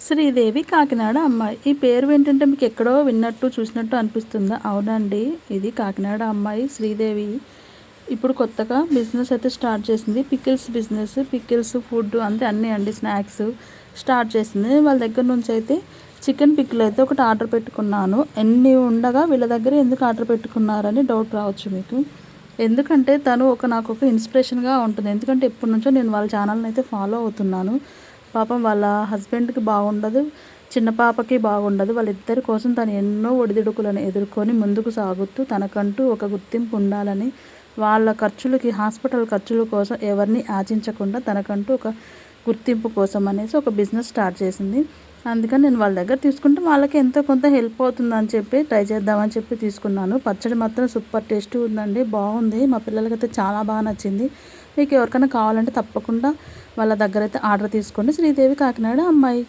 శ్రీదేవి కాకినాడ అమ్మాయి. ఈ పేరు వింటుంటే మీకు ఎక్కడో విన్నట్టు, చూసినట్టు అనిపిస్తుందా? అవునండి. ఇది కాకినాడ అమ్మాయి శ్రీదేవి. ఇప్పుడు కొత్తగా బిజినెస్ అయితే స్టార్ట్ చేసింది. Pickles business. పికిల్స్, ఫుడ్ అంతే అన్నీ అండి, స్నాక్స్ స్టార్ట్ చేసింది. వాళ్ళ దగ్గర నుంచి అయితే చికెన్ పికిల్ అయితే ఒకటి ఆర్డర్ పెట్టుకున్నాను. ఎన్ని ఉండగా వీళ్ళ దగ్గర ఎందుకు ఆర్డర్ పెట్టుకున్నారని డౌట్ రావచ్చు మీకు. ఎందుకంటే తను నాకు ఒక ఇన్స్పిరేషన్‌గా ఉంటుంది. ఎందుకంటే ఎప్పటినుంచో నేను వాళ్ళ ఛానల్‌ని అయితే ఫాలో అవుతున్నాను. పాపం వాళ్ళ హస్బెండ్‌కి బాగుండదు. చిన్న పాపకి బాగుండదు. వాళ్ళిద్దరి కోసం తను ఎన్నో ఒడిదుడుకులను ఎదుర్కొని ముందుకు సాగుతూ తనకంటూ ఒక గుర్తింపు ఉండాలని, వాళ్ళ ఖర్చులకి, హాస్పిటల్ ఖర్చుల కోసం ఎవరిని ఆశించకుండా తనకంటూ ఒక గుర్తింపు కోసం అనేసి ఒక బిజినెస్ స్టార్ట్ చేసింది. అందుకని నేను వాళ్ళ దగ్గర తీసుకుంటే వాళ్ళకి ఎంతో కొంత హెల్ప్ అవుతుందని చెప్పి ట్రై చేద్దామని చెప్పి తీసుకున్నాను. పచ్చడి మాత్రం సూపర్ టేస్టీ ఉందండి. బాగుంది. మా పిల్లలకైతే చాలా బాగా నచ్చింది. మీకు ఎవరికైనా కావాలంటే తప్పకుండా వాళ్ళ దగ్గరైతే ఆర్డర్ తీసుకోండి. శ్రీదేవి కాకినాడ అమ్మాయి.